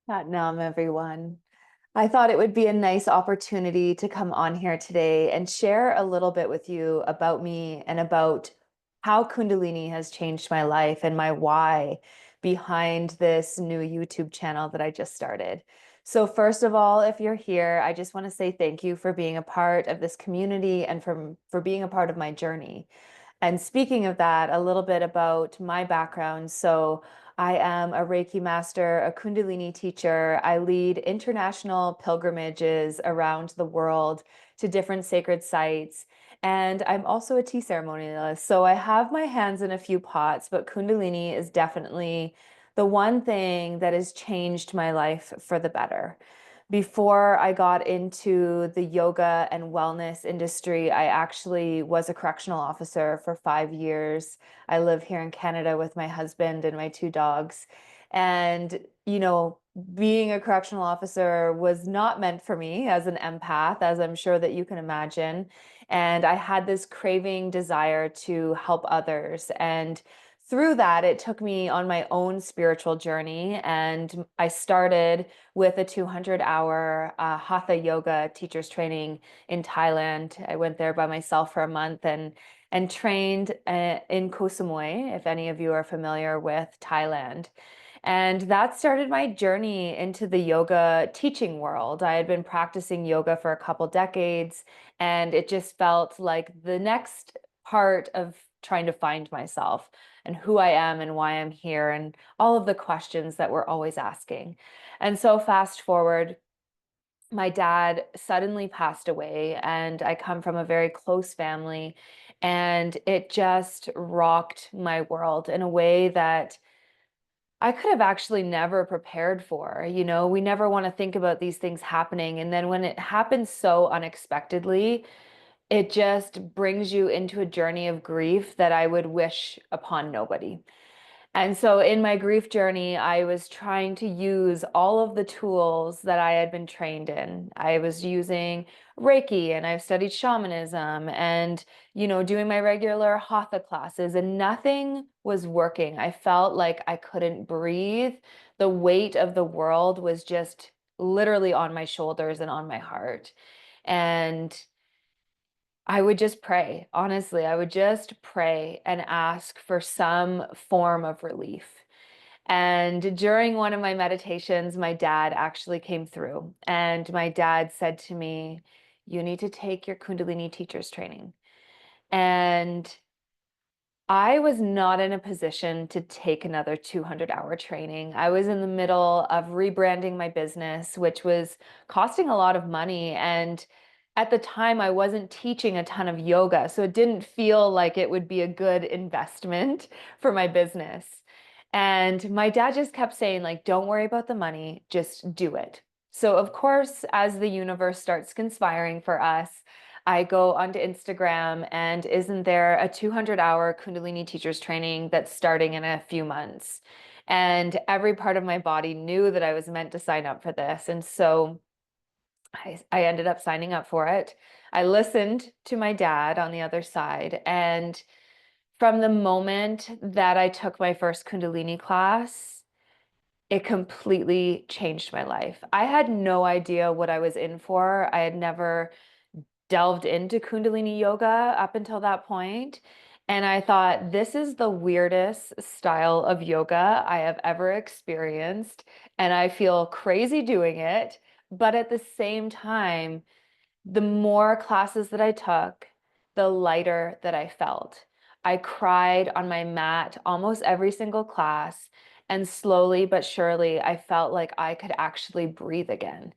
Nam, everyone. I thought it would be a nice opportunity to come on here today and share a little bit with you about me and about how Kundalini has changed my life and my why behind this new YouTube channel that I just started. So first of all, if you're here, I just want to say thank you for being a part of this community and for being a part of my journey. And speaking of that, a little bit about my background. So I am a Reiki master, a Kundalini teacher. I lead international pilgrimages around the world to different sacred sites. And I'm also a tea ceremonialist. So I have my hands in a few pots, but Kundalini is definitely the one thing that has changed my life for the better. Before I got into the yoga and wellness industry, I actually was a correctional officer for 5 years. I live here in Canada with my husband and my two dogs. And, being a correctional officer was not meant for me as an empath, as I'm sure that you can imagine. And I had this craving desire to help others. And through that, it took me on my own spiritual journey. And I started with a 200-hour Hatha yoga teacher's training in Thailand. I went there by myself for a month and trained in Koh Samui, if any of you are familiar with Thailand. And that started my journey into the yoga teaching world. I had been practicing yoga for a couple decades, and it just felt like the next part of trying to find myself and who I am and why I'm here and all of the questions that we're always asking. And so fast forward, my dad suddenly passed away, and I come from a very close family, and it just rocked my world in a way that I could have actually never prepared for. We never want to think about these things happening. And then when it happens so unexpectedly, it just brings you into a journey of grief that I would wish upon nobody. And so in my grief journey, I was trying to use all of the tools that I had been trained in. I was using Reiki, and I've studied shamanism and, doing my regular Hatha classes, and nothing was working. I felt like I couldn't breathe. The weight of the world was just literally on my shoulders and on my heart. And I would just pray. Honestly, I would just pray and ask for some form of relief. And during one of my meditations, my dad actually came through, and my dad said to me, "You need to take your Kundalini teacher's training." And I was not in a position to take another 200-hour training. I was in the middle of rebranding my business, which was costing a lot of money. And at the time, I wasn't teaching a ton of yoga, so it didn't feel like it would be a good investment for my business. And my dad just kept saying, like, don't worry about the money, just do it. So, of course, as the universe starts conspiring for us, I go onto Instagram, and isn't there a 200-hour Kundalini teacher's training that's starting in a few months? And every part of my body knew that I was meant to sign up for this. And so I ended up signing up for it. I listened to my dad on the other side. And from the moment that I took my first Kundalini class, it completely changed my life. I had no idea what I was in for. I had never delved into Kundalini yoga up until that point. And I thought, this is the weirdest style of yoga I have ever experienced. And I feel crazy doing it. But at the same time, the more classes that I took, the lighter that I felt. I cried on my mat almost every single class. And slowly but surely, I felt like I could actually breathe again.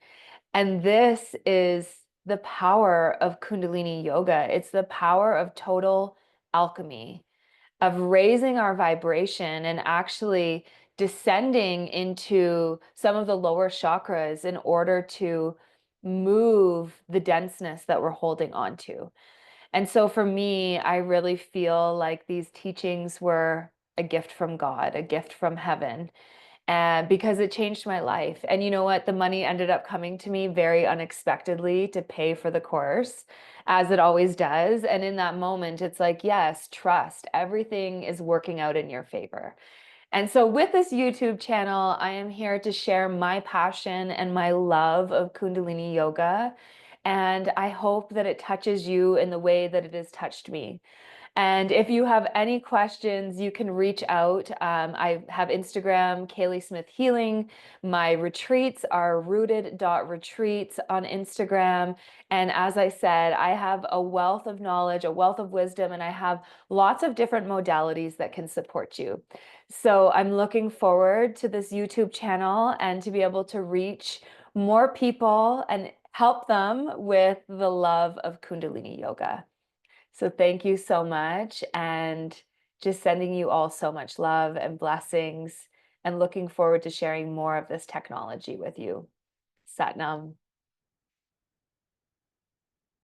And this is the power of Kundalini yoga. It's the power of total alchemy, of raising our vibration and actually descending into some of the lower chakras in order to move the denseness that we're holding on to. And so for me, I really feel like these teachings were a gift from God, a gift from heaven, and because it changed my life. And you know what? The money ended up coming to me very unexpectedly to pay for the course, as it always does. And in that moment, it's like, yes, trust. Everything is working out in your favor. And so with this YouTube channel, I am here to share my passion and my love of Kundalini yoga. And I hope that it touches you in the way that it has touched me. And if you have any questions, you can reach out. I have Instagram, Kaylee Smith Healing. My retreats are rooted.retreats on Instagram. And as I said, I have a wealth of knowledge, a wealth of wisdom, and I have lots of different modalities that can support you. So I'm looking forward to this YouTube channel and to be able to reach more people and help them with the love of Kundalini yoga. So thank you so much, and just sending you all so much love and blessings, and looking forward to sharing more of this technology with you. Satnam.